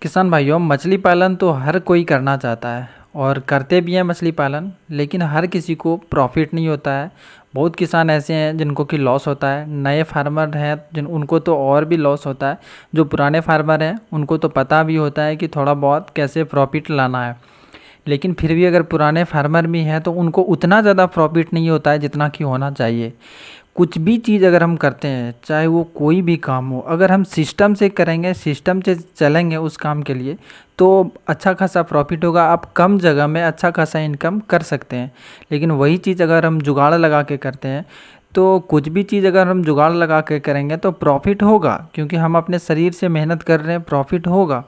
किसान भाइयों, मछली पालन तो हर कोई करना चाहता है और करते भी हैं मछली पालन। लेकिन हर किसी को प्रॉफिट नहीं होता है। बहुत किसान ऐसे हैं जिनको कि लॉस होता है। नए फार्मर हैं जिन उनको तो और भी लॉस होता है। जो पुराने फार्मर हैं उनको तो पता भी होता है कि थोड़ा बहुत कैसे प्रॉफिट लाना है। लेकिन फिर भी अगर पुराने फार्मर भी हैं तो उनको उतना ज़्यादा प्रॉफिट नहीं होता है जितना कि होना चाहिए। कुछ भी चीज़ अगर हम करते हैं, चाहे वो कोई भी काम हो, अगर हम सिस्टम से करेंगे, सिस्टम से चलेंगे उस काम के लिए, तो अच्छा खासा प्रॉफिट होगा। आप कम जगह में अच्छा खासा इनकम कर सकते हैं। लेकिन वही चीज़ अगर हम जुगाड़ लगा के करते हैं, तो कुछ भी चीज़ अगर हम जुगाड़ लगा के करेंगे तो प्रॉफिट होगा, क्योंकि हम अपने शरीर से मेहनत कर रहे हैं, प्रॉफिट होगा।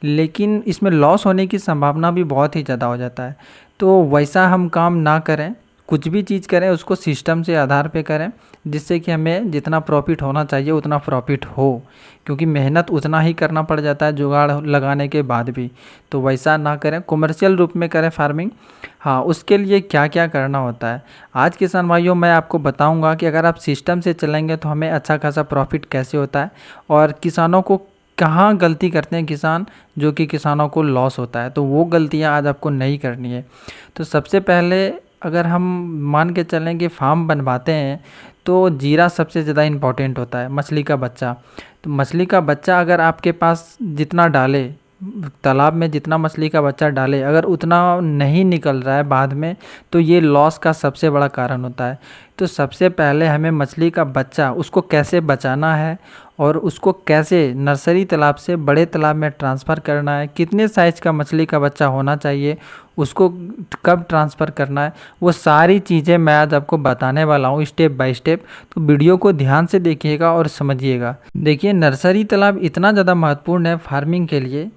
लेकिन इसमें लॉस होने की संभावना भी बहुत ही ज़्यादा हो जाता है। तो वैसा हम काम ना करें। कुछ भी चीज़ करें उसको सिस्टम से आधार पे करें, जिससे कि हमें जितना प्रॉफिट होना चाहिए उतना प्रॉफिट हो। क्योंकि मेहनत उतना ही करना पड़ जाता है जुगाड़ लगाने के बाद भी। तो वैसा ना करें, कमर्शियल रूप में करें फार्मिंग। हाँ, उसके लिए क्या क्या करना होता है आज किसान भाइयों मैं आपको बताऊंगा कि अगर आप सिस्टम से चलेंगे तो हमें अच्छा खासा प्रॉफिट कैसे होता है, और किसानों को कहाँ गलती करते हैं किसान, जो कि किसानों को लॉस होता है। तो वो गलतियाँ आज आपको नहीं करनी है। तो सबसे पहले अगर हम मान के चलें कि फार्म बनवाते हैं, तो जीरा सबसे ज़्यादा इम्पोर्टेंट होता है, मछली का बच्चा। तो मछली का बच्चा अगर आपके पास जितना डाले, तालाब में जितना मछली का बच्चा डाले, अगर उतना नहीं निकल रहा है बाद में, तो ये लॉस का सबसे बड़ा कारण होता है। तो सबसे पहले हमें मछली का बच्चा उसको कैसे बचाना है, और उसको कैसे नर्सरी तालाब से बड़े तालाब में ट्रांसफ़र करना है, कितने साइज़ का मछली का बच्चा होना चाहिए, उसको कब ट्रांसफ़र करना है, वो सारी चीज़ें मैं आज आपको बताने वाला हूँ स्टेप बाय स्टेप। तो वीडियो को ध्यान से देखिएगा और समझिएगा। देखिए, नर्सरी तालाब इतना ज़्यादा महत्वपूर्ण है फार्मिंग के लिए।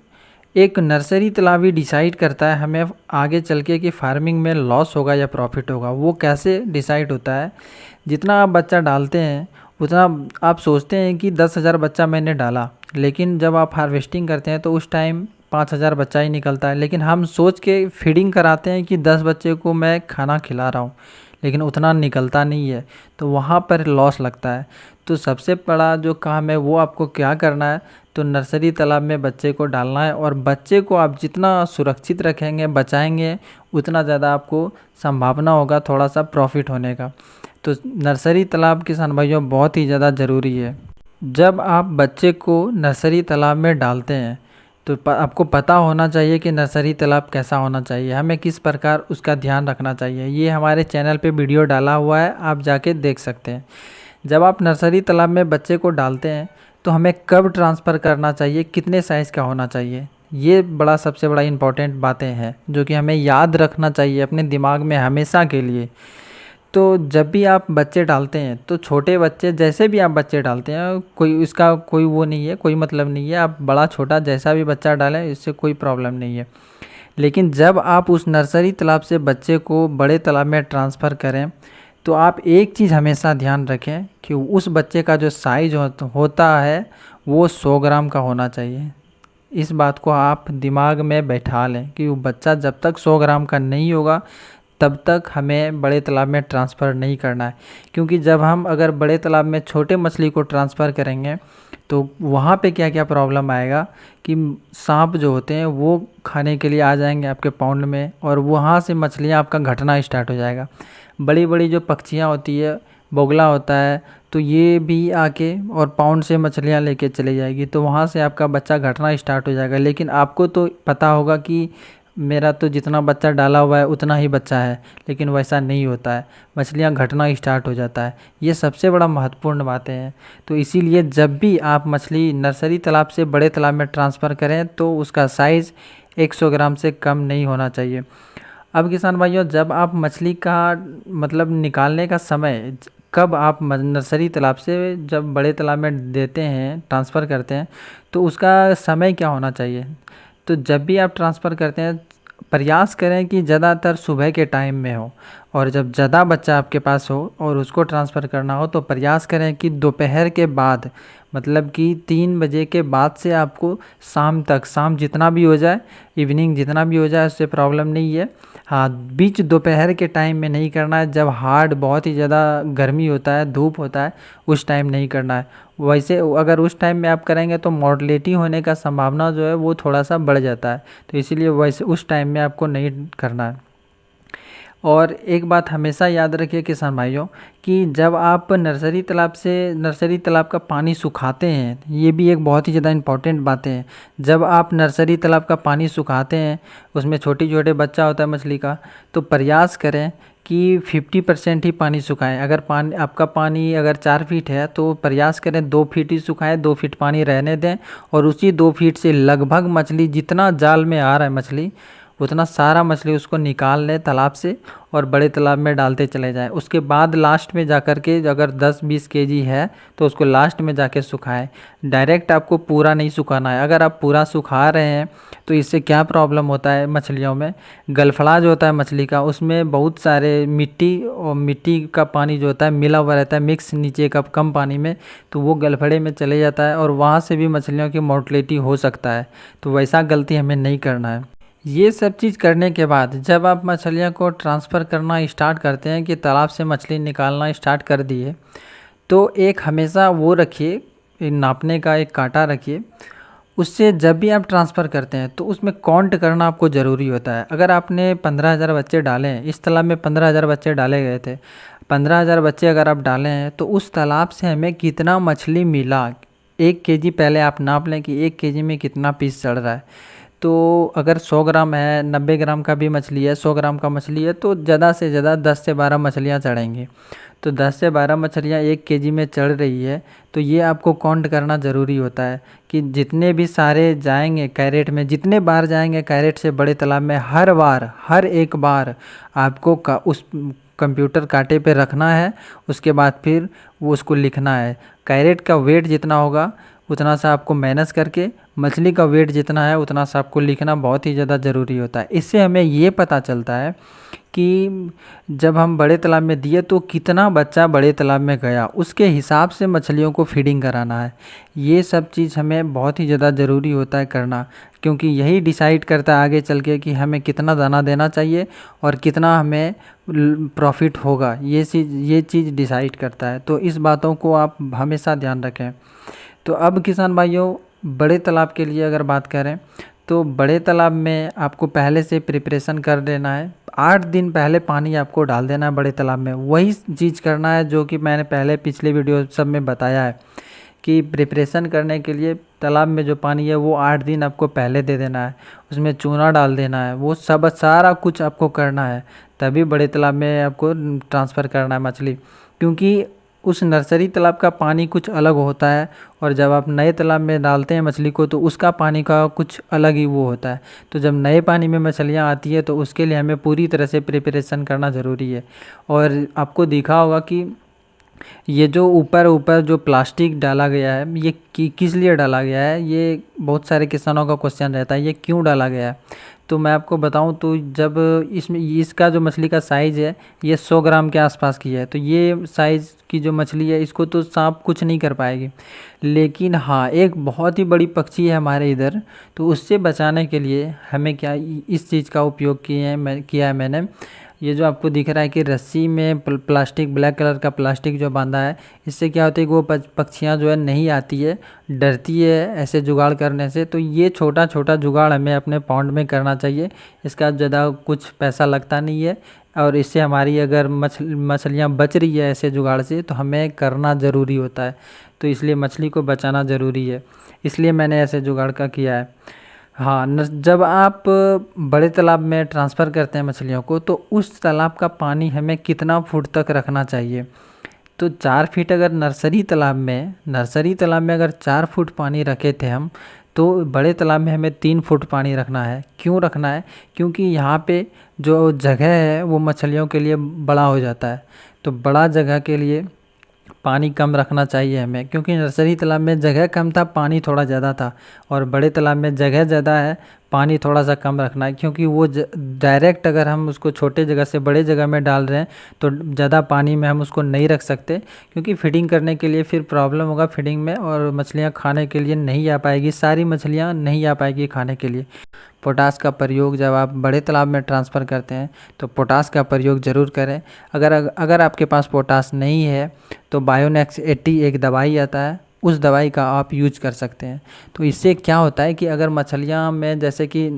एक नर्सरी तालाब ही डिसाइड करता है हमें आगे चल के कि फार्मिंग में लॉस होगा या प्रॉफिट होगा। वो कैसे डिसाइड होता है, जितना आप बच्चा डालते हैं उतना आप सोचते हैं कि 10,000 बच्चा मैंने डाला, लेकिन जब आप हार्वेस्टिंग करते हैं तो उस टाइम 5,000 बच्चा ही निकलता है। लेकिन हम सोच के फीडिंग कराते हैं कि 10 बच्चे को मैं खाना खिला रहा हूँ, लेकिन उतना निकलता नहीं है, तो वहाँ पर लॉस लगता है। तो सबसे बड़ा जो काम है वो आपको क्या करना है, तो नर्सरी तालाब में बच्चे को डालना है। और बच्चे को आप जितना सुरक्षित रखेंगे, बचाएंगे, उतना ज़्यादा आपको संभावना होगा थोड़ा सा प्रॉफिट होने का। तो नर्सरी तालाब किसान भाइयों बहुत ही ज़्यादा ज़रूरी है। जब आप बच्चे को नर्सरी तालाब में डालते हैं तो आपको पता होना चाहिए कि नर्सरी तालाब कैसा होना चाहिए, हमें किस प्रकार उसका ध्यान रखना चाहिए। ये हमारे चैनल पे वीडियो डाला हुआ है, आप जाके देख सकते हैं। जब आप नर्सरी तालाब में बच्चे को डालते हैं तो हमें कब ट्रांसफ़र करना चाहिए, कितने साइज़ का होना चाहिए, ये बड़ा सबसे बड़ा इम्पोर्टेंट बातें हैं जो कि हमें याद रखना चाहिए अपने दिमाग में हमेशा के लिए। तो जब भी आप बच्चे डालते हैं, तो छोटे बच्चे जैसे भी आप बच्चे डालते हैं, कोई इसका कोई वो नहीं है, कोई मतलब नहीं है। आप बड़ा छोटा जैसा भी बच्चा डालें, इससे कोई प्रॉब्लम नहीं है। लेकिन जब आप उस नर्सरी तालाब से बच्चे को बड़े तालाब में ट्रांसफ़र करें, तो आप एक चीज़ हमेशा ध्यान रखें कि उस बच्चे का जो साइज़ होता है वो 100 ग्राम का होना चाहिए। इस बात को आप दिमाग में बैठा लें कि वो बच्चा जब तक 100 ग्राम का नहीं होगा तब तक हमें बड़े तालाब में ट्रांसफ़र नहीं करना है। क्योंकि जब हम अगर बड़े तालाब में छोटे मछली को ट्रांसफ़र करेंगे तो वहाँ पे क्या क्या प्रॉब्लम आएगा कि सांप जो होते हैं वो खाने के लिए आ जाएंगे आपके पॉन्ड में, और वहाँ से मछलियाँ आपका घटना स्टार्ट हो जाएगा। बड़ी बड़ी जो पक्षियाँ होती है, बोगला होता है, तो ये भी आके और पाउंड से मछलियाँ लेके चली जाएगी, तो वहाँ से आपका बच्चा घटना स्टार्ट हो जाएगा। लेकिन आपको तो पता होगा कि मेरा तो जितना बच्चा डाला हुआ है उतना ही बच्चा है, लेकिन वैसा नहीं होता है, मछलियाँ घटना स्टार्ट हो जाता है। ये सबसे बड़ा महत्वपूर्ण बातें हैं। तो इसीलिए जब भी आप मछली नर्सरी तालाब से बड़े तालाब में ट्रांसफ़र करें तो उसका साइज़ 100 ग्राम से कम नहीं होना चाहिए। अब किसान भाइयों, जब आप मछली का मतलब निकालने का समय कब आप नर्सरी तालाब से जब बड़े तालाब में देते हैं, ट्रांसफ़र करते हैं, तो उसका समय क्या होना चाहिए। तो जब भी आप ट्रांसफ़र करते हैं, प्रयास करें कि ज़्यादातर सुबह के टाइम में हो, और जब ज़्यादा बच्चा आपके पास हो और उसको ट्रांसफ़र करना हो तो प्रयास करें कि दोपहर के बाद, मतलब कि 3 बजे के बाद से आपको शाम तक, शाम जितना भी हो जाए, इवनिंग जितना भी हो जाए, उससे प्रॉब्लम नहीं है। हाँ, बीच दोपहर के टाइम में नहीं करना है, जब हार्ड बहुत ही ज़्यादा गर्मी होता है, धूप होता है, उस टाइम नहीं करना है। वैसे अगर उस टाइम में आप करेंगे तो मोर्टेलिटी होने का संभावना जो है वो थोड़ा सा बढ़ जाता है, तो इसीलिए वैसे उस टाइम में आपको नहीं करना है। और एक बात हमेशा याद रखिए किसान भाइयों, कि जब आप नर्सरी तालाब का पानी सुखाते हैं, ये भी एक बहुत ही ज़्यादा इम्पॉर्टेंट बातें हैं। जब आप नर्सरी तालाब का पानी सुखाते हैं, उसमें छोटे छोटे बच्चा होता है मछली का, तो प्रयास करें कि 50% ही पानी सुखाएं। अगर पानी आपका पानी अगर 4 फीट है तो प्रयास करें 2 फीट ही सुखाएं, 2 फीट पानी रहने दें, और उसी 2 फीट से लगभग मछली जितना जाल में आ रहा है मछली, उतना सारा मछली उसको निकाल लें तालाब से और बड़े तालाब में डालते चले जाएं। उसके बाद लास्ट में जाकर के अगर 10-20 केजी है तो उसको लास्ट में जाके सुखाएं। डायरेक्ट आपको पूरा नहीं सुखाना है। अगर आप पूरा सुखा रहे हैं तो इससे क्या प्रॉब्लम होता है मछलियों में, गलफड़ा जो होता है मछली का, उसमें बहुत सारे मिट्टी और मिट्टी का पानी जो होता है मिला हुआ रहता है, मिक्स नीचे का कम पानी में, तो वो गलफड़े में चले जाता है और वहाँ से भी मछलियों की मोर्टेलिटी हो सकता है। तो वैसा गलती हमें नहीं करना है। ये सब चीज़ करने के बाद जब आप मछलियों को ट्रांसफ़र करना स्टार्ट करते हैं कि तालाब से मछली निकालना स्टार्ट कर दिए, तो एक हमेशा वो रखिए, नापने का एक कांटा रखिए। उससे जब भी आप ट्रांसफ़र करते हैं तो उसमें काउंट करना आपको ज़रूरी होता है। अगर आपने 15,000 बच्चे डाले हैं, इस तालाब में 15,000 बच्चे डाले गए थे, 15,000 बच्चे अगर आप डाले हैं तो उस तालाब से हमें कितना मछली मिला, 1 केजी पहले आप नाप लें कि 1 केजी में कितना पीस चढ़ रहा है। तो अगर 100 ग्राम है, 90 ग्राम का भी मछली है, 100 ग्राम का मछली है, तो ज़्यादा से ज़्यादा 10 से 12 मछलियाँ चढ़ेंगी। तो 10 से 12 मछलियाँ 1 केजी में चढ़ रही है, तो ये आपको काउंट करना ज़रूरी होता है कि जितने भी सारे जाएंगे कैरेट में, जितने बार जाएंगे कैरेट से बड़े तालाब में, हर एक बार आपको उस कंप्यूटर कांटे पे रखना है। उसके बाद फिर वो उसको लिखना है। कैरेट का वेट जितना होगा उतना सा आपको माइनस करके, मछली का वेट जितना है उतना सा आपको लिखना बहुत ही ज़्यादा ज़रूरी होता है। इससे हमें ये पता चलता है कि जब हम बड़े तालाब में दिए तो कितना बच्चा बड़े तालाब में गया, उसके हिसाब से मछलियों को फीडिंग कराना है। ये सब चीज़ हमें बहुत ही ज़्यादा ज़रूरी होता है करना, क्योंकि यही डिसाइड करता है आगे चल के कि हमें कितना दाना देना चाहिए और कितना हमें प्रॉफिट होगा। ये चीज़ डिसाइड करता है। तो इस बातों को आप हमेशा ध्यान रखें। तो अब किसान भाइयों, बड़े तालाब के लिए अगर बात करें तो बड़े तालाब में आपको पहले से प्रिपरेशन कर देना है। 8 दिन पहले पानी आपको डाल देना है बड़े तालाब में। वही चीज़ करना है जो कि मैंने पहले पिछले वीडियो सब में बताया है कि प्रिपरेशन करने के लिए तालाब में जो पानी है वो 8 दिन आपको पहले दे देना है। उसमें चूना डाल देना है, वो सब सारा कुछ आपको करना है, तभी बड़े तालाब में आपको ट्रांसफ़र करना है मछली। क्योंकि उस नर्सरी तालाब का पानी कुछ अलग होता है और जब आप नए तालाब में डालते हैं मछली को तो उसका पानी का कुछ अलग ही वो होता है। तो जब नए पानी में मछलियाँ आती है तो उसके लिए हमें पूरी तरह से प्रिपरेशन करना ज़रूरी है। और आपको दिखा होगा कि ये जो ऊपर ऊपर जो प्लास्टिक डाला गया है, ये किस लिए डाला गया है, ये बहुत सारे किसानों का क्वेश्चन रहता है, ये क्यों डाला गया है। तो मैं आपको बताऊं तो जब इसमें इसका जो मछली का साइज़ है ये 100 ग्राम के आसपास की है, तो ये साइज़ की जो मछली है इसको तो सांप कुछ नहीं कर पाएगी। लेकिन हाँ, एक बहुत ही बड़ी पक्षी है हमारे इधर, तो उससे बचाने के लिए हमें क्या इस चीज़ का उपयोग किया है मैंने। ये जो आपको दिख रहा है कि रस्सी में प्लास्टिक, ब्लैक कलर का प्लास्टिक जो बांधा है, इससे क्या होता है कि वो पक्षियाँ जो है नहीं आती है, डरती है ऐसे जुगाड़ करने से। तो ये छोटा छोटा जुगाड़ हमें अपने पॉन्ड में करना चाहिए। इसका ज़्यादा कुछ पैसा लगता नहीं है और इससे हमारी अगर मछलियाँ बच रही है ऐसे जुगाड़ से तो हमें करना ज़रूरी होता है। तो इसलिए मछली को बचाना ज़रूरी है, इसलिए मैंने ऐसे जुगाड़ का किया है। हाँ, जब आप बड़े तालाब में ट्रांसफ़र करते हैं मछलियों को तो उस तालाब का पानी हमें कितना फुट तक रखना चाहिए। तो 4 फीट अगर नर्सरी तालाब में अगर 4 फुट पानी रखे थे हम, तो बड़े तालाब में हमें 3 फुट पानी रखना है। क्यों रखना है? क्योंकि यहाँ पे जो जगह है वो मछलियों के लिए बड़ा हो जाता है, तो बड़ा जगह के लिए पानी कम रखना चाहिए हमें। क्योंकि नर्सरी तालाब में जगह कम था, पानी थोड़ा ज़्यादा था, और बड़े तालाब में जगह ज़्यादा है, पानी थोड़ा सा कम रखना है, क्योंकि वो डायरेक्ट अगर हम उसको छोटे जगह से बड़े जगह में डाल रहे हैं तो ज़्यादा पानी में हम उसको नहीं रख सकते, क्योंकि फीडिंग करने के लिए फिर प्रॉब्लम होगा फीडिंग में, और मछलियाँ खाने के लिए नहीं आ पाएगी, सारी मछलियाँ नहीं आ पाएगी खाने के लिए। पोटास का प्रयोग जब आप बड़े तालाब में ट्रांसफ़र करते हैं तो पोटास का प्रयोग ज़रूर करें। अगर आपके पास पोटास नहीं है तो बायोनेक्स 80 एक दवाई आता है, उस दवाई का आप यूज कर सकते हैं। तो इससे क्या होता है कि अगर मछलियाँ में, जैसे कि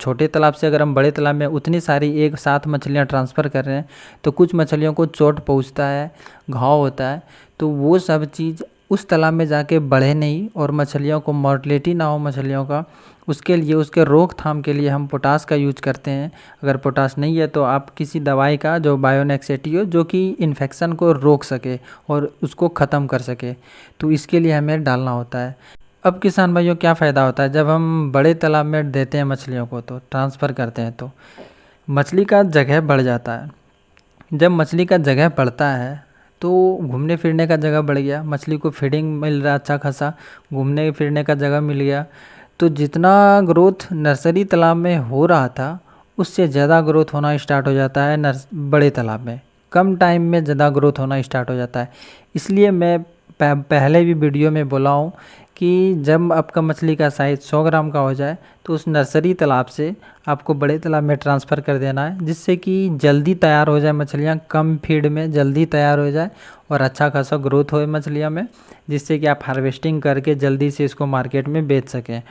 छोटे तालाब से अगर हम बड़े तालाब में उतनी सारी एक साथ मछलियाँ ट्रांसफ़र कर रहे हैं तो कुछ मछलियों को चोट पहुँचता है, घाव होता है, तो वो सब चीज़ उस तालाब में जाके बढ़े नहीं और मछलियों को मॉर्टेलिटी ना हो मछलियों का, उसके लिए, उसके रोकथाम के लिए हम पोटास का यूज करते हैं। अगर पोटास नहीं है तो आप किसी दवाई का जो बायोनेक्स 80 हो, जो कि इन्फेक्शन को रोक सके और उसको ख़त्म कर सके, तो इसके लिए हमें डालना होता है। अब किसान भाइयों क्या फ़ायदा होता है जब हम बड़े तालाब में देते हैं मछलियों को, तो ट्रांसफ़र करते हैं तो मछली का जगह बढ़ जाता है। जब मछली का जगह बढ़ता है तो घूमने फिरने का जगह बढ़ गया, मछली को फीडिंग मिल रहा अच्छा खासा, घूमने फिरने का जगह मिल गया, तो जितना ग्रोथ नर्सरी तालाब में हो रहा था उससे ज़्यादा ग्रोथ होना स्टार्ट हो जाता है बड़े तालाब में, कम टाइम में ज़्यादा ग्रोथ होना स्टार्ट हो जाता है। इसलिए मैं पहले भी वीडियो में बोला हूँ कि जब आपका मछली का साइज़ 100 ग्राम का हो जाए तो उस नर्सरी तालाब से आपको बड़े तालाब में ट्रांसफ़र कर देना है, जिससे कि जल्दी तैयार हो जाए मछलियाँ, कम फीड में जल्दी तैयार हो जाए और अच्छा खासा ग्रोथ हो मछलियाँ में, जिससे कि आप हार्वेस्टिंग करके जल्दी से इसको मार्केट में बेच सकें।